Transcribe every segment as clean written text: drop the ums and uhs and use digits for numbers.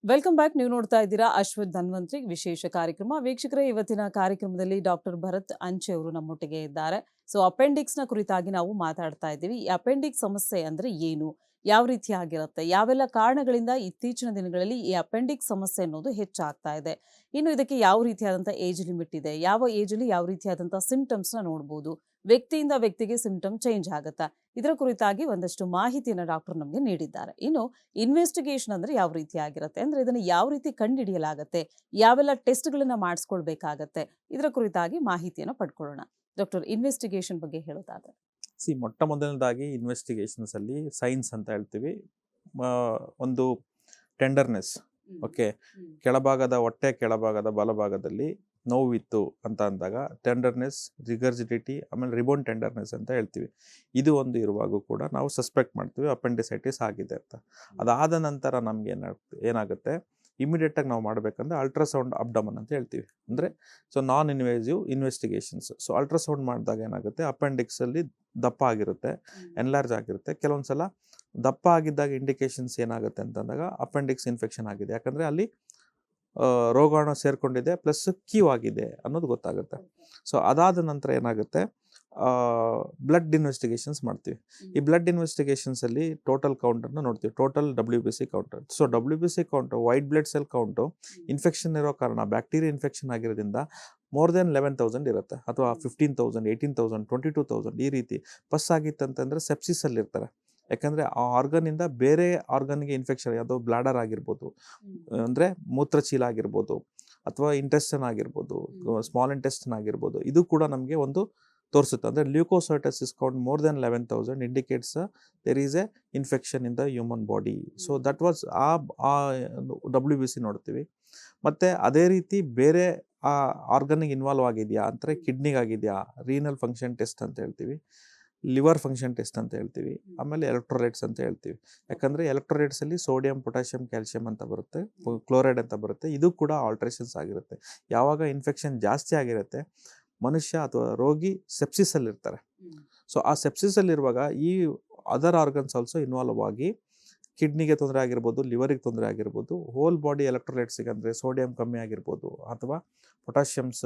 Welcome back. ನೀವು ನೋಡ್ತಾ ಇದ್ದೀರಾ ಅಶ್ವಥ್ ಧನ್ವಂತ್ರಿ ವಿಶೇಷ ಕಾರ್ಯಕ್ರಮ. ವೀಕ್ಷಕರೇ, ಇವತ್ತಿನ ಕಾರ್ಯಕ್ರಮದಲ್ಲಿ ಡಾಕ್ಟರ್ ಭರತ್ ಅಂಚೆ ಅವರು ನಮ್ಮೊಟ್ಟಿಗೆ ಇದ್ದಾರೆ. ಸೊ ಅಪೆಂಡಿಕ್ಸ್ ನ ಕುರಿತಾಗಿ ನಾವು ಮಾತಾಡ್ತಾ ಇದ್ದೀವಿ. ಈ ಅಪೆಂಡಿಕ್ಸ್ ಸಮಸ್ಯೆ ಅಂದ್ರೆ ಏನು, ಯಾವ ರೀತಿಯಾಗಿರುತ್ತೆ, ಯಾವೆಲ್ಲ ಕಾರಣಗಳಿಂದ ಇತ್ತೀಚಿನ ದಿನಗಳಲ್ಲಿ ಈ ಅಪೆಂಡಿಕ್ಸ್ ಸಮಸ್ಯೆ ಅನ್ನೋದು ಹೆಚ್ಚಾಗ್ತಾ ಇದೆ, ಇನ್ನು ಇದಕ್ಕೆ ಯಾವ ರೀತಿಯಾದಂಥ ಏಜ್ ಲಿಮಿಟ್ ಇದೆ, ಯಾವ ಏಜ್ ಅಲ್ಲಿ ಯಾವ ರೀತಿಯಾದಂಥ ಸಿಂಪ್ಟಮ್ಸ್ ನ ನೋಡಬಹುದು, ವ್ಯಕ್ತಿಯಿಂದ ವ್ಯಕ್ತಿಗೆ ಸಿಂಪ್ಟಮ್ ಚೇಂಜ್ ಆಗುತ್ತಾ, ಇದರ ಕುರಿತಾಗಿ ಒಂದಷ್ಟು ಮಾಹಿತಿಯನ್ನು ಡಾಕ್ಟರ್ ನಮಗೆ ನೀಡಿದ್ದಾರೆ. ಇನ್ನು ಇನ್ವೆಸ್ಟಿಗೇಷನ್ ಅಂದ್ರೆ ಯಾವ ರೀತಿ ಆಗಿರುತ್ತೆ, ಅಂದ್ರೆ ಇದನ್ನು ಯಾವ ರೀತಿ ಕಂಡುಹಿಡಿಯಲಾಗತ್ತೆ, ಯಾವೆಲ್ಲ ಟೆಸ್ಟ್ಗಳನ್ನ ಮಾಡಿಸ್ಕೊಳ್ಬೇಕಾಗತ್ತೆ, ಇದರ ಕುರಿತಾಗಿ ಮಾಹಿತಿಯನ್ನು ಪಡ್ಕೊಳ್ಳೋಣ. ಡಾಕ್ಟರ್, ಇನ್ವೆಸ್ಟಿಗೇಷನ್ ಬಗ್ಗೆ ಹೇಳೋದಾದ್ರೆ ಮೊಟ್ಟ ಮೊದಲನೇದಾಗಿ ಇನ್ವೆಸ್ಟಿಗೇಷನ್ಸ್ ಅಲ್ಲಿ ಸೈನ್ಸ್ ಅಂತ ಹೇಳ್ತೀವಿ. ಒಂದು ಟೆಂಡರ್ನೆಸ್, ಓಕೆ, ಕೆಳಭಾಗದ ಹೊಟ್ಟೆ ಕೆಳಭಾಗದ ಬಲಭಾಗದಲ್ಲಿ ನೋವಿತ್ತು ಅಂತ ಅಂದಾಗ ಟೆಂಡರ್ನೆಸ್, ರಿಗರ್ಜಿಡಿಟಿ, ಆಮೇಲೆ ರಿಬೋನ್ ಟೆಂಡರ್ನೆಸ್ ಅಂತ ಹೇಳ್ತೀವಿ. ಇದು ಒಂದು ಇರುವಾಗೂ ಕೂಡ ನಾವು ಸಸ್ಪೆಕ್ಟ್ ಮಾಡ್ತೀವಿ ಅಪೆಂಡಿಸೈಟಿಸ್ ಆಗಿದೆ ಅಂತ. ಅದಾದ ನಂತರ ನಮ್ಗೆ ಏನಾಗುತ್ತೆ, ಇಮಿಡಿಯೇಟಾಗಿ ನಾವು ಮಾಡಬೇಕಂದ್ರೆ ಅಲ್ಟ್ರಾಸೌಂಡ್ ಅಬ್ಡಮನ್ ಅಂತ ಹೇಳ್ತೀವಿ. ಅಂದರೆ ಸೊ ನಾನ್ ಇನ್ವೇಸಿವ್ ಇನ್ವೆಸ್ಟಿಗೇಷನ್ಸ್. ಸೊ ಅಲ್ಟ್ರಾಸೌಂಡ್ ಮಾಡಿದಾಗ ಏನಾಗುತ್ತೆ, ಅಪೆಂಡಿಕ್ಸಲ್ಲಿ ದಪ್ಪ ಆಗಿರುತ್ತೆ, ಎನ್ಲಾರ್ಜ್ ಆಗಿರುತ್ತೆ. ಕೆಲವೊಂದು ಸಲ ದಪ್ಪ ಆಗಿದ್ದಾಗ ಇಂಡಿಕೇಶನ್ಸ್ ಏನಾಗುತ್ತೆ ಅಂತಂದಾಗ ಅಪೆಂಡಿಕ್ಸ್ ಇನ್ಫೆಕ್ಷನ್ ಆಗಿದೆ, ಯಾಕಂದರೆ ಅಲ್ಲಿ ರೋಗಾಣು ಸೇರ್ಕೊಂಡಿದೆ ಪ್ಲಸ್ ಕ್ಯೂ ಆಗಿದೆ ಅನ್ನೋದು ಗೊತ್ತಾಗುತ್ತೆ. ಸೊ ಅದಾದ ನಂತರ ಏನಾಗುತ್ತೆ, ಬ್ಲಡ್ ಇನ್ವೆಸ್ಟಿಗೇಷನ್ಸ್ ಮಾಡ್ತೀವಿ. ಈ ಬ್ಲಡ್ ಇನ್ವೆಸ್ಟಿಗೇಷನ್ಸಲ್ಲಿ ಟೋಟಲ್ ಕೌಂಟನ್ನು ನೋಡ್ತೀವಿ, total WBC count. So WBC count, white blood cell count infection ಇರೋ ಕಾರಣ, ಬ್ಯಾಕ್ಟೀರಿಯಾ ಇನ್ಫೆಕ್ಷನ್ ಆಗಿರೋದ್ರಿಂದ ಮೋರ್ ದೆನ್ 11,000 ಇರುತ್ತೆ, ಅಥವಾ 15,000, 18,000, 22,000 ಈ ರೀತಿ. ಪಸ್ ಆಗಿತ್ತಂತಂದರೆ ಸೆಪ್ಸಿಸಲ್ಲಿ ಇರ್ತಾರೆ, ಯಾಕಂದರೆ ಆ ಆರ್ಗನಿಂದ ಬೇರೆ ಆರ್ಗನ್ಗೆ ಇನ್ಫೆಕ್ಷನ್, ಯಾವುದೋ ಬ್ಲಾಡರ್ ಆಗಿರ್ಬೋದು, ಅಂದರೆ ಮೂತ್ರಚೀಲ ಆಗಿರ್ಬೋದು, ಅಥವಾ ಇಂಟೆಸ್ಟನ್ ಆಗಿರ್ಬೋದು, ಸ್ಮಾಲ್ ಇಂಟೆಸ್ಟನ್ ಆಗಿರ್ಬೋದು, ಇದು ಕೂಡ ನಮಗೆ ಒಂದು ತೋರಿಸುತ್ತೆ. ಅಂದರೆ leucocytosis count more then 11,000 indicates there is a infection in the human body. So that was ಆ WBC ನೋಡ್ತೀವಿ. ಮತ್ತು ಅದೇ ರೀತಿ ಬೇರೆ ಆ ಆರ್ಗನ್ಗೆ ಇನ್ವಾಲ್ವ್ ಆಗಿದೆಯಾ ಅಂದರೆ ಕಿಡ್ನಿಗಾಗಿದೆಯಾ, ರೀನಲ್ ಫಂಕ್ಷನ್ ಟೆಸ್ಟ್ ಅಂತ ಹೇಳ್ತೀವಿ, ಲಿವರ್ ಫಂಕ್ಷನ್ ಟೆಸ್ಟ್ ಅಂತ ಹೇಳ್ತೀವಿ, ಆಮೇಲೆ ಎಲೆಕ್ಟ್ರೋಲೈಟ್ಸ್ ಅಂತ ಹೇಳ್ತೀವಿ. ಯಾಕಂದರೆ ಎಲೆಕ್ಟ್ರೋಲೈಟ್ಸಲ್ಲಿ ಸೋಡಿಯಂ, ಪೊಟ್ಯಾಷಿಯಂ, ಕ್ಯಾಲ್ಶಿಯಂ ಅಂತ ಬರುತ್ತೆ, ಕ್ಲೋರೈಡ್ ಅಂತ ಬರುತ್ತೆ. ಇದು ಕೂಡ ಆಲ್ಟ್ರೇಷನ್ಸ್ ಆಗಿರುತ್ತೆ. ಯಾವಾಗ ಇನ್ಫೆಕ್ಷನ್ ಜಾಸ್ತಿ ಆಗಿರುತ್ತೆ, ಮನುಷ್ಯ ಅಥವಾ ರೋಗಿ ಸೆಪ್ಸಿಸಲ್ಲಿರ್ತಾರೆ. ಸೊ ಆ ಸೆಪ್ಸಿಸಲ್ಲಿರುವಾಗ ಈ ಅದರ್ ಆರ್ಗನ್ಸ್ ಆಲ್ಸೋ ಇನ್ವಾಲ್ವ್ ಆಗಿ ಕಿಡ್ನಿಗೆ ತೊಂದರೆ ಆಗಿರ್ಬೋದು, ಲಿವರಿಗೆ ತೊಂದರೆ ಆಗಿರ್ಬೋದು, ಹೋಲ್ ಬಾಡಿ ಎಲೆಕ್ಟ್ರೋಲೈಟ್ಸಿಗೆ ಅಂದರೆ ಸೋಡಿಯಂ ಕಮ್ಮಿ ಆಗಿರ್ಬೋದು, ಅಥವಾ ಪೊಟ್ಯಾಷಿಯಮ್ಸ್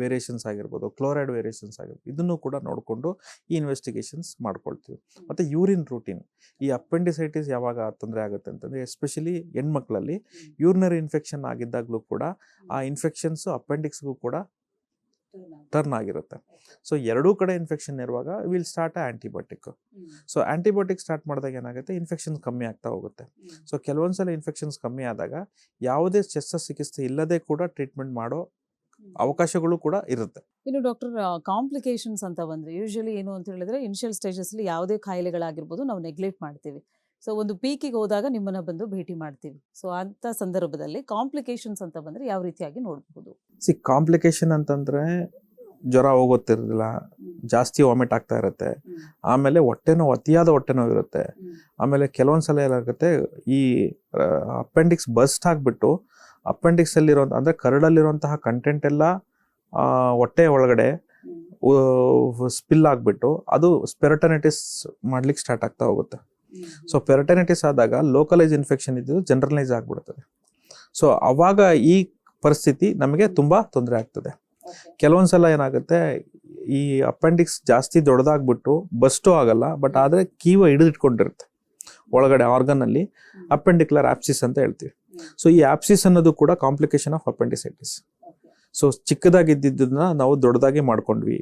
ವೇರಿಯೇಷನ್ಸ್ ಆಗಿರ್ಬೋದು, ಕ್ಲೋರೈಡ್ ವೇರಿಯೇಷನ್ಸ್ ಆಗಿರ್ಬೋದು, ಇದನ್ನು ಕೂಡ ನೋಡಿಕೊಂಡು ಈ ಇನ್ವೆಸ್ಟಿಗೇಷನ್ಸ್ ಮಾಡ್ಕೊಳ್ತೀವಿ. ಮತ್ತು ಯೂರಿನ್ ರೂಟೀನ್, ಈ ಅಪೆಂಡಿಸೈಟಿಸ್ ಯಾವಾಗ ತೊಂದರೆ ಆಗುತ್ತೆ ಅಂತಂದರೆ ಎಸ್ಪೆಷಲಿ ಹೆಣ್ಮಕ್ಳಲ್ಲಿ ಯೂರಿನರಿ ಇನ್ಫೆಕ್ಷನ್ ಆಗಿದ್ದಾಗಲೂ ಕೂಡ ಆ ಇನ್ಫೆಕ್ಷನ್ಸು ಅಪೆಂಡಿಕ್ಸ್ಗೂ ಕೂಡ ಟರ್ನ್ ಆಗಿರುತ್ತೆ. ಸೊ ಎರಡೂ ಕಡೆ ಇನ್ಫೆಕ್ಷನ್ ಇರುವಾಗ will start antibiotic. So antibiotic start ಮಾಡಿದಾಗ ಏನಾಗುತ್ತೆ, ಇನ್ಫೆಕ್ಷನ್ಸ್ ಕಮ್ಮಿ ಆಗ್ತಾ ಹೋಗುತ್ತೆ. ಸೊ ಕೆಲವೊಂದ್ಸಲ ಇನ್ಫೆಕ್ಷನ್ಸ್ ಕಮ್ಮಿ ಆದಾಗ ಯಾವುದೇ ಶಸ್ತ್ರಚಿಕಿತ್ಸೆ ಇಲ್ಲದೆ ಕೂಡ ಟ್ರೀಟ್ಮೆಂಟ್ ಮಾಡೋ ಅವಕಾಶಗಳು ಕೂಡ ಇರುತ್ತೆ. ಇನ್ನು ಡಾಕ್ಟರ್, ಕಾಂಪ್ಲಿಕೇಶನ್ಸ್ ಅಂತ ಬಂದ್ರೆ ಯೂಶಲಿ ಏನು ಅಂತ ಹೇಳಿದ್ರೆ, ಇನಿಷಿಯಲ್ ಸ್ಟೇಜಸ್ ಅಲ್ಲಿ ಯಾವುದೇ ಕಾಯಿಲೆಗಳಾಗಿರ್ಬೋದು ನಾವು ನೆಗ್ಲೆಕ್ಟ್ ಮಾಡ್ತೀವಿ. ಸೊ ಒಂದು ಪೀಕಿಗೆ ಹೋದಾಗ ನಿಮ್ಮನ್ನ ಬಂದು ಭೇಟಿ ಮಾಡ್ತೀವಿ. ಸೊ ಅಂತ ಸಂದರ್ಭದಲ್ಲಿ ಕಾಂಪ್ಲಿಕೇಶನ್ಸ್ ಅಂತ ಬಂದ್ರೆ ಯಾವ ರೀತಿಯಾಗಿ ನೋಡಬಹುದು? ಕಾಂಪ್ಲಿಕೇಶನ್ ಅಂತಂದ್ರೆ ಜ್ವರ ಹೋಗೋತಿರಲಿಲ್ಲ, ಜಾಸ್ತಿ ವಾಮಿಟ್ ಆಗ್ತಾ ಇರುತ್ತೆ, ಆಮೇಲೆ ಅತಿಯಾದ ಹೊಟ್ಟೆ ನೋವು ಇರುತ್ತೆ. ಆಮೇಲೆ ಕೆಲವೊಂದ್ಸಲ ಏನಾಗುತ್ತೆ, ಈ ಅಪೆಂಡಿಕ್ಸ್ ಬರ್ಸ್ಟ್ ಆಗಿಬಿಟ್ಟು ಅಪೆಂಡಿಕ್ಸ್ ಅಲ್ಲಿರೋ ಅಂದರೆ ಕರಡಲ್ಲಿರುವಂತಹ ಕಂಟೆಂಟ್ ಎಲ್ಲ ಹೊಟ್ಟೆ ಒಳಗಡೆ ಸ್ಪಿಲ್ ಆಗಿಬಿಟ್ಟು ಅದು ಸ್ಪೆರಟನೈಟಿಸ್ ಮಾಡ್ಲಿಕ್ಕೆ ಸ್ಟಾರ್ಟ್ ಆಗ್ತಾ ಹೋಗುತ್ತೆ. ಸೊ ಪೆರಟೈನಿಟಿಸ್ ಆದಾಗ ಲೋಕಲೈಸ್ ಇನ್ಫೆಕ್ಷನ್ ಇದ್ದು ಜನರಲೈಸ್ ಆಗಿಬಿಡ್ತದೆ. ಸೊ ಅವಾಗ ಈ ಪರಿಸ್ಥಿತಿ ನಮಗೆ ತುಂಬ ತೊಂದರೆ ಆಗ್ತದೆ. ಕೆಲವೊಂದ್ಸಲ ಏನಾಗುತ್ತೆ, ಈ ಅಪೆಂಡಿಕ್ಸ್ ಜಾಸ್ತಿ ದೊಡ್ಡದಾಗ್ಬಿಟ್ಟು ಬಸ್ಟು ಆಗಲ್ಲ, ಬಟ್ ಆದರೆ ಕೀವ ಹಿಡಿದಿಟ್ಕೊಂಡಿರುತ್ತೆ ಒಳಗಡೆ ಆರ್ಗನಲ್ಲಿ, ಅಪೆಂಡಿಕ್ಯುಲರ್ ಆಪ್ಸಿಸ್ ಅಂತ ಹೇಳ್ತೀವಿ. ಸೊ ಈ ಆಪ್ಸಿಸ್ ಅನ್ನೋದು ಕೂಡ ಕಾಂಪ್ಲಿಕೇಶನ್ ಆಫ್ ಅಪೆಂಡಿಸೈಟಿಸ್. ಸೊ ಚಿಕ್ಕದಾಗಿದ್ದನ್ನ ನಾವು ದೊಡ್ಡದಾಗಿ ಮಾಡ್ಕೊಂಡ್ವಿ.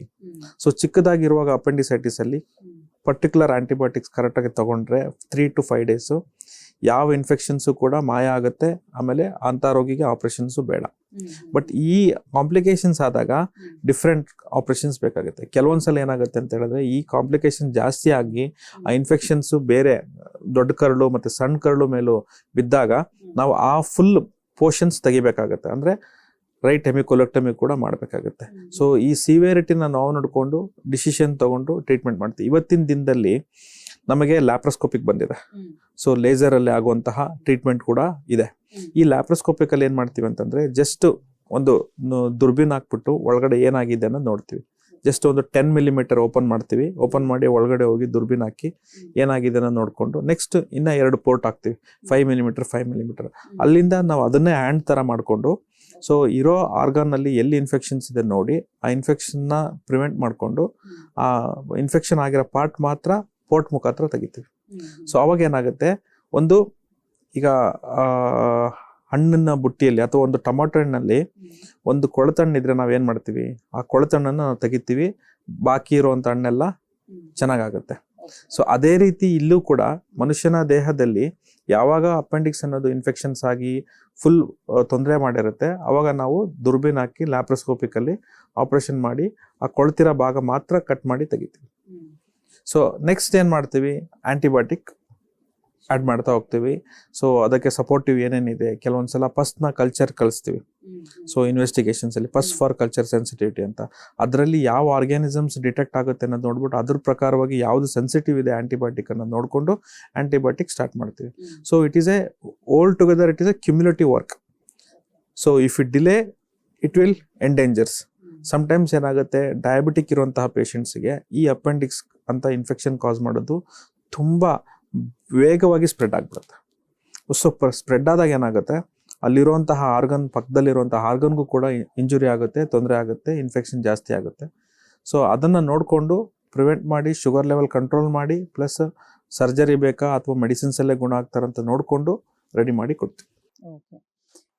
ಸೊ ಚಿಕ್ಕದಾಗಿರುವಾಗ ಅಪೆಂಡಿಸೈಟಿಸ್ ಅಲ್ಲಿ ಪರ್ಟಿಕ್ಯುಲರ್ ಆಂಟಿಬಯೋಟಿಕ್ಸ್ ಕರೆಕ್ಟಾಗಿ ತಗೊಂಡ್ರೆ 3 to 5 days ಯಾವ ಇನ್ಫೆಕ್ಷನ್ಸು ಕೂಡ ಮಾಯ ಆಗುತ್ತೆ. ಆಮೇಲೆ ಅಂಥ ರೋಗಿಗೆ ಆಪರೇಷನ್ಸು ಬೇಡ. ಬಟ್ ಈ ಕಾಂಪ್ಲಿಕೇಶನ್ಸ್ ಆದಾಗ ಡಿಫ್ರೆಂಟ್ ಆಪರೇಷನ್ಸ್ ಬೇಕಾಗುತ್ತೆ. ಕೆಲವೊಂದ್ಸಲ ಏನಾಗುತ್ತೆ ಅಂತ ಹೇಳಿದ್ರೆ, ಈ ಕಾಂಪ್ಲಿಕೇಶನ್ ಜಾಸ್ತಿ ಆಗಿ ಆ ಇನ್ಫೆಕ್ಷನ್ಸು ಬೇರೆ ದೊಡ್ಡ ಕರಳು ಮತ್ತು ಸಣ್ಣ ಕರಳು ಮೇಲೂ ಬಿದ್ದಾಗ ನಾವು ಆ ಫುಲ್ ಪೋರ್ಷನ್ಸ್ ತೆಗಿಬೇಕಾಗತ್ತೆ. ಅಂದರೆ ರೈಟ್ ಹೆಮಿಕೋಲೆಕ್ಟಮಿ ಕೂಡ ಮಾಡಬೇಕಾಗುತ್ತೆ. ಸೊ ಈ ಸಿವಿಯರಿಟಿನ ನಾವು ನೋಡಿಕೊಂಡು ಡಿಸಿಷನ್ ತಗೊಂಡು ಟ್ರೀಟ್ಮೆಂಟ್ ಮಾಡ್ತೀವಿ. ಇವತ್ತಿನ ದಿನದಲ್ಲಿ ನಮಗೆ ಲ್ಯಾಪ್ರೋಸ್ಕೋಪಿಕ್ ಬಂದಿದೆ. ಸೊ ಲೇಸರಲ್ಲಿ ಆಗುವಂತಹ ಟ್ರೀಟ್ಮೆಂಟ್ ಕೂಡ ಇದೆ. ಈ ಲ್ಯಾಪ್ರೋಸ್ಕೋಪಿಕ್ ಅಲ್ಲಿ ಏನ್ ಮಾಡ್ತೀವಿ ಅಂತಂದ್ರೆ, ಜಸ್ಟ್ ಒಂದು ದುರ್ಬೀನ್ ಹಾಕ್ಬಿಟ್ಟು ಒಳಗಡೆ ಏನಾಗಿದೆ ಅನ್ನೋದು ನೋಡ್ತೀವಿ. ಜಸ್ಟ್ ಒಂದು 10 ಮಿಲಿಮೀಟರ್ ಓಪನ್ ಮಾಡ್ತೀವಿ. ಓಪನ್ ಮಾಡಿ ಒಳಗಡೆ ಹೋಗಿ ದುರ್ಬೀನ್ ಹಾಕಿ ಏನಾಗಿದೆ ಅನ್ನೋ ನೋಡಿಕೊಂಡು ನೆಕ್ಸ್ಟ್ ಇನ್ನ 2 ಪೋರ್ಟ್ ಹಾಕ್ತೀವಿ, 5 ಮಿಲಿಮೀಟರ್ 5 ಮಿಲಿಮೀಟರ್. ಅಲ್ಲಿಂದ ನಾವು ಅದನ್ನೇ ಹ್ಯಾಂಡ್ ಥರ ಮಾಡಿಕೊಂಡು ಸೊ ಇರೋ ಆರ್ಗನ್ನಲ್ಲಿ ಎಲ್ಲಿ ಇನ್ಫೆಕ್ಷನ್ಸ್ ಇದೆ ನೋಡಿ ಆ ಇನ್ಫೆಕ್ಷನ್ನ ಪ್ರಿವೆಂಟ್ ಮಾಡಿಕೊಂಡು ಆ ಇನ್ಫೆಕ್ಷನ್ ಆಗಿರೋ ಪಾರ್ಟ್ ಮಾತ್ರ ಪೋರ್ಟ್ ಮುಖಾಂತರ ತೆಗಿತೀವಿ. ಸೊ ಅವಾಗ ಏನಾಗುತ್ತೆ, ಒಂದು ಈಗ ಹಣ್ಣಿನ ಬುಟ್ಟಿಯಲ್ಲಿ ಅಥವಾ ಒಂದು ಟೊಮಾಟೊ ಹಣ್ಣಲ್ಲಿ ಒಂದು ಕೊಳೆತಣ್ಣಿದ್ರೆ ನಾವೇನು ಮಾಡ್ತೀವಿ, ಆ ಕೊಳೆತಣ್ಣನ್ನು ನಾವು ತೆಗಿತೀವಿ, ಬಾಕಿ ಇರುವಂಥ ಹಣ್ಣೆಲ್ಲ ಚೆನ್ನಾಗಾಗುತ್ತೆ. ಸೊ ಅದೇ ರೀತಿ ಇಲ್ಲೂ ಕೂಡ ಮನುಷ್ಯನ ದೇಹದಲ್ಲಿ ಯಾವಾಗ ಅಪೆಂಡಿಕ್ಸ್ ಅನ್ನೋದು ಇನ್ಫೆಕ್ಷನ್ಸ್ ಆಗಿ ಫುಲ್ ತೊಂದರೆ ಮಾಡಿರುತ್ತೆ ಅವಾಗ ನಾವು ದುರ್ಬೀನ್ ಹಾಕಿ ಲ್ಯಾಪ್ರೋಸ್ಕೋಪಿಕಲ್ಲಿ ಆಪರೇಷನ್ ಮಾಡಿ ಆ ಕೊಳ್ತಿರೋ ಭಾಗ ಮಾತ್ರ ಕಟ್ ಮಾಡಿ ತೆಗಿತೀವಿ. ಸೊ ನೆಕ್ಸ್ಟ್ ಏನು ಮಾಡ್ತೀವಿ, ಆಂಟಿಬಯೋಟಿಕ್ ಆ್ಯಡ್ ಮಾಡ್ತಾ ಹೋಗ್ತೀವಿ. ಸೊ ಅದಕ್ಕೆ ಸಪೋರ್ಟಿವ್ ಏನೇನಿದೆ, ಕೆಲವೊಂದ್ಸಲ ಪಸ್ನ ಕಲ್ಚರ್ ಕಳಿಸ್ತೀವಿ. ಸೊ ಇನ್ವೆಸ್ಟಿಗೇಷನ್ಸಲ್ಲಿ ಪಸ್ ಫಾರ್ ಕಲ್ಚರ್ ಸೆನ್ಸಿಟಿವಿಟಿ ಅಂತ, ಅದರಲ್ಲಿ ಯಾವ ಆರ್ಗ್ಯಾನಿಸಮ್ಸ್ ಡಿಟೆಕ್ಟ್ ಆಗುತ್ತೆ ಅನ್ನೋದು ನೋಡ್ಬಿಟ್ಟು ಅದ್ರ ಪ್ರಕಾರವಾಗಿ ಯಾವುದು ಸೆನ್ಸಿಟಿವ್ ಇದೆ ಆಂಟಿಬಯೋಟಿಕ್ ಅನ್ನೋದು ನೋಡಿಕೊಂಡು ಆಂಟಿಬಯೋಟಿಕ್ ಸ್ಟಾರ್ಟ್ ಮಾಡ್ತೀವಿ. So it is a all together it is a cumulative work. So if it delay it will endangers. Sometimes ಏನಾಗುತ್ತೆ, ಡಯಾಬಿಟಿಕ್ ಇರುವಂತಹ ಪೇಷಂಟ್ಸ್ಗೆ ಈ ಅಪೆಂಡಿಕ್ಸ್ ಅಂತ ಇನ್ಫೆಕ್ಷನ್ ಕಾಸ್ ಮಾಡೋದು ತುಂಬ ವೇಗವಾಗಿ ಸ್ಪ್ರೆಡ್ ಆಗಿಬಿಡುತ್ತೆ. ಸೊ ಸ್ಪ್ರೆಡ್ ಆದಾಗ ಏನಾಗುತ್ತೆ, ಅಲ್ಲಿರುವಂತಹ ಆರ್ಗನ್ ಪಕ್ಕದಲ್ಲಿರುವಂತಹ ಆರ್ಗನ್ಗೂ ಕೂಡ ಇಂಜುರಿ ಆಗುತ್ತೆ, ತೊಂದರೆ ಆಗುತ್ತೆ, ಇನ್ಫೆಕ್ಷನ್ ಜಾಸ್ತಿ ಆಗುತ್ತೆ. ಸೊ ಅದನ್ನು ನೋಡಿಕೊಂಡು ಪ್ರಿವೆಂಟ್ ಮಾಡಿ ಶುಗರ್ ಲೆವೆಲ್ ಕಂಟ್ರೋಲ್ ಮಾಡಿ ಪ್ಲಸ್ ಸರ್ಜರಿ ಬೇಕಾ ಅಥವಾ ಮೆಡಿಸಿನ್ಸಲ್ಲೇ ಗುಣ ಆಗ್ತಾರಂತ ನೋಡಿಕೊಂಡು ರೆಡಿ ಮಾಡಿ ಕೊಡ್ತೀವಿ. ಓಕೆ.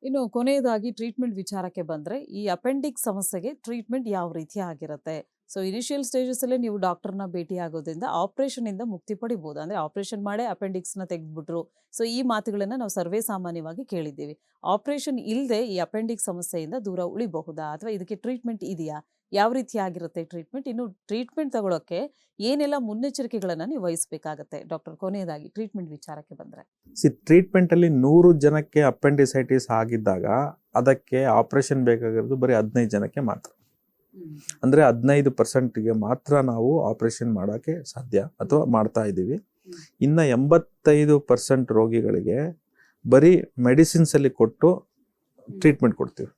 ಇನ್ನು ಕೊನೆಯದಾಗಿ ಟ್ರೀಟ್ಮೆಂಟ್ ವಿಚಾರಕ್ಕೆ ಬಂದರೆ ಈ ಅಪೆಂಡಿಕ್ಸ್ ಸಮಸ್ಯೆಗೆ ಟ್ರೀಟ್ಮೆಂಟ್ ಯಾವ ರೀತಿ ಆಗಿರುತ್ತೆ? ಸೊ ಇನಿಷಿಯಲ್ ಸ್ಟೇಜಸಲ್ಲೇ ನೀವು ಡಾಕ್ಟರ್ನ ಭೇಟಿ ಆಗೋದ್ರಿಂದ ಆಪ್ರೇಷನಿಂದ ಮುಕ್ತಿ ಪಡಿಬೋದು. ಅಂದರೆ ಆಪ್ರೇಷನ್ ಮಾಡೇ ಅಪೆಂಡಿಕ್ಸ್ನ ತೆಗೆದ್ಬಿಟ್ರು. ಸೊ ಈ ಮಾತುಗಳನ್ನು ನಾವು ಸರ್ವೇ ಸಾಮಾನ್ಯವಾಗಿ ಕೇಳಿದ್ದೀವಿ. ಆಪ್ರೇಷನ್ ಇಲ್ಲದೆ ಈ ಅಪೆಂಡಿಕ್ಸ್ ಸಮಸ್ಯೆಯಿಂದ ದೂರ ಉಳಿಬಹುದಾ ಅಥವಾ ಇದಕ್ಕೆ ಟ್ರೀಟ್ಮೆಂಟ್ ಇದೆಯಾ? ಯಾವ ರೀತಿ ಆಗಿರುತ್ತೆ ಟ್ರೀಟ್ಮೆಂಟ್? ಇನ್ನು ಟ್ರೀಟ್ಮೆಂಟ್ ತಗೊಳ್ಳೋಕ್ಕೆ ಏನೆಲ್ಲ ಮುನ್ನೆಚ್ಚರಿಕೆಗಳನ್ನು ನೀವು ವಹಿಸಬೇಕಾಗತ್ತೆ ಡಾಕ್ಟರ್? ಕೊನೆಯದಾಗಿ ಟ್ರೀಟ್ಮೆಂಟ್ ವಿಚಾರಕ್ಕೆ ಬಂದರೆ ಟ್ರೀಟ್ಮೆಂಟಲ್ಲಿ 100 ಜನಕ್ಕೆ ಅಪೆಂಡಿಸೈಟಿಸ್ ಆಗಿದ್ದಾಗ ಅದಕ್ಕೆ ಆಪ್ರೇಷನ್ ಬೇಕಾಗಿರೋದು ಬರೀ 15 ಜನಕ್ಕೆ ಮಾತ್ರ. ಅಂದರೆ 15%ಗೆ ಮಾತ್ರ ನಾವು ಆಪ್ರೇಷನ್ ಮಾಡೋಕ್ಕೆ ಸಾಧ್ಯ ಅಥವಾ ಮಾಡ್ತಾ ಇದ್ದೀವಿ. ಇನ್ನು 85% ರೋಗಿಗಳಿಗೆ ಬರೀ ಮೆಡಿಸಿನ್ಸಲ್ಲಿ ಕೊಟ್ಟು ಟ್ರೀಟ್ಮೆಂಟ್ ಕೊಡ್ತೀವಿ.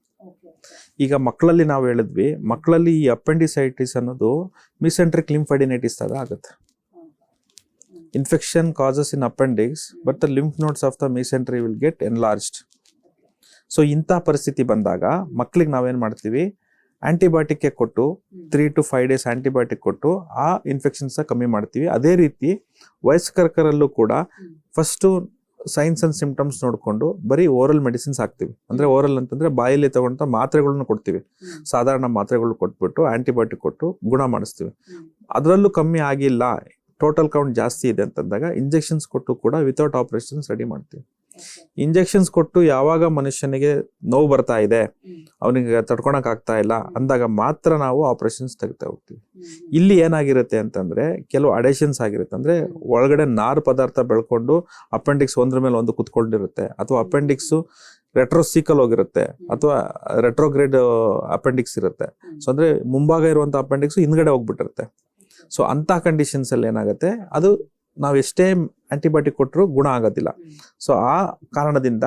ಈಗ ಮಕ್ಕಳಲ್ಲಿ ನಾವು ಹೇಳಿದ್ವಿ, ಮಕ್ಕಳಲ್ಲಿ ಈ ಅಪೆಂಡಿಸೈಟಿಸ್ ಅನ್ನೋದು ಮಿಸೆಂಟ್ರಿಕ್ ಲಿಂಫಾಡಿನೈಟಿಸ್ ಥರ ಆಗುತ್ತೆ. Infection causes in appendix but the lymph nodes of the mesentery will get enlarged. So ಇಂಥ ಪರಿಸ್ಥಿತಿ ಬಂದಾಗ ಮಕ್ಕಳಿಗೆ ನಾವೇನು ಮಾಡ್ತೀವಿ, ಆಂಟಿಬಯೋಟಿಕ್ಗೆ ಕೊಟ್ಟು 3 to 5 days ಆಂಟಿಬಯೋಟಿಕ್ ಕೊಟ್ಟು ಆ ಇನ್ಫೆಕ್ಷನ್ಸ್ ಕಮ್ಮಿ ಮಾಡ್ತೀವಿ. ಅದೇ ರೀತಿ ವಯಸ್ಕರಲ್ಲೂ ಕೂಡ ಫಸ್ಟು ಸೈನ್ಸ್ ಅಂಡ್ ಸಿಂಪ್ಟಮ್ಸ್ ನೋಡಿಕೊಂಡು ಬರೀ ಓರಲ್ ಮೆಡಿಸಿನ್ಸ್ ಹಾಕ್ತೀವಿ. ಅಂದರೆ ಓರಲ್ ಅಂತಂದರೆ ಬಾಯಲ್ಲಿ ತಗೊಂಡ ಮಾತ್ರೆಗಳನ್ನ ಕೊಡ್ತೀವಿ, ಸಾಧಾರಣ ಮಾತ್ರೆಗಳು ಕೊಟ್ಬಿಟ್ಟು ಆಂಟಿಬಯೋಟಿಕ್ ಕೊಟ್ಟು ಗುಣ ಮಾಡಿಸ್ತೀವಿ. ಅದರಲ್ಲೂ ಕಮ್ಮಿ ಆಗಿಲ್ಲ, ಟೋಟಲ್ ಕೌಂಟ್ ಜಾಸ್ತಿ ಇದೆ ಅಂತಂದಾಗ ಇಂಜೆಕ್ಷನ್ಸ್ ಕೊಟ್ಟು ಕೂಡ ವಿತೌಟ್ ಆಪರೇಷನ್ಸ್ ರೆಡಿ ಮಾಡ್ತೀವಿ. ಇಂಜೆಕ್ಷನ್ಸ್ ಕೊಟ್ಟು ಯಾವಾಗ ಮನುಷ್ಯನಿಗೆ ನೋವು ಬರ್ತಾ ಇದೆ, ಅವನಿಗೆ ತಡ್ಕೊಳಕ್ ಆಗ್ತಾ ಇಲ್ಲ ಅಂದಾಗ ಮಾತ್ರ ನಾವು ಆಪರೇಷನ್ಸ್ ತೆಗಿತಾ ಹೋಗ್ತೀವಿ. ಇಲ್ಲಿ ಏನಾಗಿರುತ್ತೆ ಅಂತಂದ್ರೆ ಕೆಲವು ಅಡೇಷನ್ಸ್ ಆಗಿರುತ್ತೆ. ಅಂದ್ರೆ ಒಳಗಡೆ ನಾರು ಪದಾರ್ಥ ಬೆಳ್ಕೊಂಡು ಅಪೆಂಡಿಕ್ಸ್ ಒಂದ್ರ ಮೇಲೆ ಒಂದು ಕುತ್ಕೊಂಡಿರುತ್ತೆ, ಅಥವಾ ಅಪೆಂಡಿಕ್ಸ್ ರೆಟ್ರೋಸೀಕಲ್ ಹೋಗಿರುತ್ತೆ, ಅಥವಾ ರೆಟ್ರೋಗ್ರೇಡ್ ಅಪೆಂಡಿಕ್ಸ್ ಇರುತ್ತೆ. ಸೊ ಅಂದ್ರೆ ಮುಂಭಾಗ ಇರುವಂತ ಅಪೆಂಡಿಕ್ಸ್ ಹಿಂದ್ಗಡೆ ಹೋಗ್ಬಿಟ್ಟಿರುತ್ತೆ. ಸೊ ಅಂತ ಕಂಡೀಷನ್ಸ್ ಅಲ್ಲಿ ಏನಾಗುತ್ತೆ, ಅದು ನಾವು ಎಷ್ಟೇ ಆಂಟಿಬಯೋಟಿಕ್ ಕೊಟ್ಟರು ಗುಣ ಆಗೋದಿಲ್ಲ. ಸೊ ಆ ಕಾರಣದಿಂದ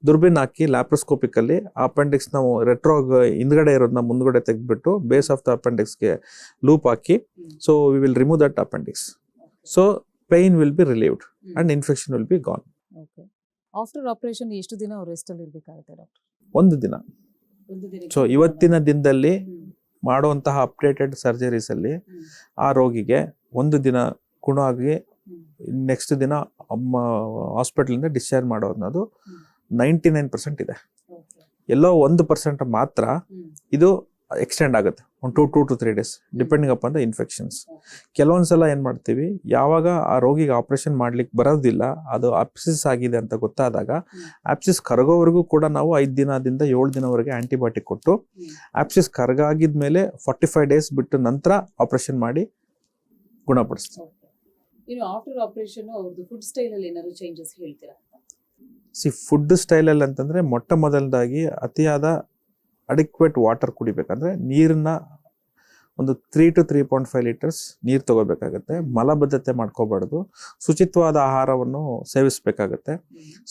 ದುರ್ಬೀನ್ ಹಾಕಿ ಲ್ಯಾಪ್ರೋಸ್ಕೋಪಿಕಲ್ಲಿ ಅಪೆಂಡಿಕ್ಸ್ ನಾವು ಹಿಂದ್ಗಡೆ ಇರೋದನ್ನ ಮುಂದ್ಗಡೆ ತೆಗೆದ್ಬಿಟ್ಟು ಬೇಸ್ ಆಫ್ ದ ಅಪೆಂಡಿಕ್ಸ್ಗೆ ಲೂಪ್ ಹಾಕಿ, so we will remove that appendix. So pain will be relieved and infection will be gone. Okay. After operation ಎಷ್ಟು ದಿನ ರೆಸ್ಟ್ ಅಲ್ಲಿ ಇರಬೇಕಾಗುತ್ತೆ ಡಾಕ್ಟರ್? 1 ದಿನ. ಸೊ ಇವತ್ತಿನ ದಿನದಲ್ಲಿ ಮಾಡುವಂತಹ ಅಪ್ಡೇಟೆಡ್ ಸರ್ಜರೀಸ್ ಅಲ್ಲಿ ಆ ರೋಗಿಗೆ 1 ದಿನ ಗುಣ ಆಗಿ ನೆಕ್ಸ್ಟ್ ದಿನ ಹಾಸ್ಪಿಟಲಿಂದ ಡಿಸ್ಚಾರ್ಜ್ ಮಾಡೋ ಅನ್ನೋದು 99% ಇದೆ. ಎಲ್ಲೋ 1% ಮಾತ್ರ ಇದು ಎಕ್ಸ್ಟೆಂಡ್ ಆಗುತ್ತೆ, ಒಂದು 2 to 3 days depending upon the infections. ಕೆಲವೊಂದ್ಸಲ ಏನು ಮಾಡ್ತೀವಿ, ಯಾವಾಗ ಆ ರೋಗಿಗೆ ಆಪರೇಷನ್ ಮಾಡ್ಲಿಕ್ಕೆ ಬರೋದಿಲ್ಲ, ಅದು ಆಪ್ಸಿಸ್ ಆಗಿದೆ ಅಂತ ಗೊತ್ತಾದಾಗ ಆಪ್ಸಿಸ್ ಕರಗೋವರೆಗೂ ಕೂಡ ನಾವು 5 ದಿನದಿಂದ 7 ದಿನವರೆಗೆ ಆಂಟಿಬಯೋಟಿಕ್ ಕೊಟ್ಟು ಆಪ್ಸಿಸ್ ಕರಗಾಗಿದ್ಮೇಲೆ 45 days ಬಿಟ್ಟು ನಂತರ ಆಪರೇಷನ್ ಮಾಡಿ ಗುಣಪಡಿಸ್ತೀವಿ. ಇನ್ನು ಆಫ್ಟರ್ ಆಪರೇಷನ್ ಅವ್ರದ್ದು ಫುಡ್ ಸ್ಟೈಲ್ ಅಲ್ಲಿ ಏನಾದ್ರು ಚೇಂಜಸ್ ಹೇಳ್ತೀರಾ? ಫುಡ್ ಸ್ಟೈಲಲ್ಲಿ ಅಂತಂದ್ರೆ ಮೊದಲನೇದಾಗಿ ಅತಿಯಾದ ಅಡಿಕ್ವೇಟ್ ವಾಟರ್ ಕುಡಿಬೇಕಂದ್ರೆ ನೀರನ್ನ ಒಂದು 3 to 3.5 ಲೀಟರ್ಸ್ ನೀರು ತಗೋಬೇಕಾಗತ್ತೆ. ಮಲಬದ್ಧತೆ ಮಾಡ್ಕೋಬಾರ್ದು. ಶುಚಿತ್ವವಾದ ಆಹಾರವನ್ನು ಸೇವಿಸಬೇಕಾಗತ್ತೆ.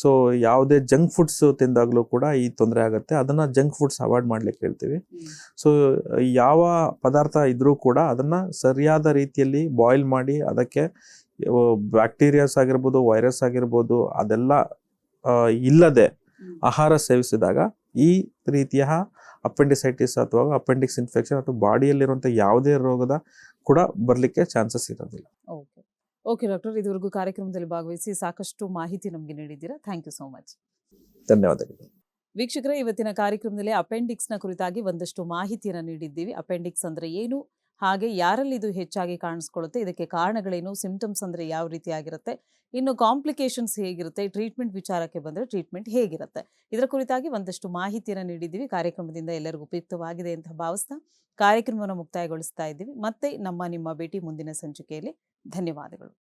ಸೊ ಯಾವುದೇ ಜಂಕ್ ಫುಡ್ಸ್ ತಿಂದಾಗಲೂ ಕೂಡ ಈ ತೊಂದರೆ ಆಗುತ್ತೆ. ಅದನ್ನ ಜಂಕ್ ಫುಡ್ಸ್ ಅವಾಯ್ಡ್ ಮಾಡ್ಲಿಕ್ಕೆ ಹೇಳ್ತೀವಿ. ಸೊ ಯಾವ ಪದಾರ್ಥ ಇದ್ರೂ ಕೂಡ ಅದನ್ನ ಸರಿಯಾದ ರೀತಿಯಲ್ಲಿ ಬಾಯ್ಲ್ ಮಾಡಿ ಅದಕ್ಕೆ ಬ್ಯಾಕ್ಟೀರಿಯಾಸ್ ಆಗಿರ್ಬೋದು, ವೈರಸ್ ಆಗಿರ್ಬೋದು, ಅದೆಲ್ಲ ಇಲ್ಲದೆ ಆಹಾರ ಸೇವಿಸಿದಾಗ ಈ ರೀತಿಯ ಅಪೆಂಡಿಸೈಟಿಸ್ ಅಥವಾ ಅಪೆಂಡಿಕ್ಸ್ ಇನ್ಫೆಕ್ಷನ್ ಅಥವಾ ಬಾಡಿಯಲ್ಲಿರುವಂಥ ಯಾವುದೇ ರೋಗದ ಕೂಡ ಬರಲಿಕ್ಕೆ ಚಾನ್ಸಸ್ ಇರೋದಿಲ್ಲ. ಓಕೆ ಓಕೆ ಡಾಕ್ಟರ್, ಇದುವರೆಗೂ ಕಾರ್ಯಕ್ರಮದಲ್ಲಿ ಭಾಗವಹಿಸಿ ಸಾಕಷ್ಟು ಮಾಹಿತಿ ನಮಗೆ ನೀಡಿದ್ದೀರಾ. Thank you so much. ಧನ್ಯವಾದಗಳು. ವೀಕ್ಷಕರೇ, ಇವತ್ತಿನ ಕಾರ್ಯಕ್ರಮದಲ್ಲಿ ಅಪೆಂಡಿಕ್ಸ್ನ ಕುರಿತಾಗಿ ಒಂದಷ್ಟು ಮಾಹಿತಿಯನ್ನು ನೀಡಿದ್ದೀವಿ. ಅಪೆಂಡಿಕ್ಸ್ ಅಂದರೆ ಏನು, ಹಾಗೆ ಯಾರಲ್ಲಿ ಇದು ಹೆಚ್ಚಾಗಿ ಕಾಣಿಸ್ಕೊಳ್ಳುತ್ತೆ, ಇದಕ್ಕೆ ಕಾರಣಗಳೇನು, ಸಿಂಪ್ಟಮ್ಸ್ ಅಂದರೆ ಯಾವ ರೀತಿ ಆಗಿರುತ್ತೆ, ಇನ್ನು ಕಾಂಪ್ಲಿಕೇಶನ್ಸ್ ಹೇಗಿರುತ್ತೆ, ಟ್ರೀಟ್ಮೆಂಟ್ ವಿಚಾರಕ್ಕೆ ಬಂದರೆ ಟ್ರೀಟ್ಮೆಂಟ್ ಹೇಗಿರುತ್ತೆ, ಇದರ ಕುರಿತಾಗಿ ಒಂದಷ್ಟು ಮಾಹಿತಿಯನ್ನು ನೀಡಿದ್ದೀವಿ. ಕಾರ್ಯಕ್ರಮದಿಂದ ಎಲ್ಲರಿಗೂ ಉಪಯುಕ್ತವಾಗಿದೆ ಅಂತ ಭಾವಿಸ್ತಾ ಕಾರ್ಯಕ್ರಮವನ್ನು ಮುಕ್ತಾಯಗೊಳಿಸ್ತಾ ಇದ್ದೀವಿ. ಮತ್ತೆ ನಿಮ್ಮ ಭೇಟಿ ಮುಂದಿನ ಸಂಚಿಕೆಯಲ್ಲಿ. ಧನ್ಯವಾದಗಳು.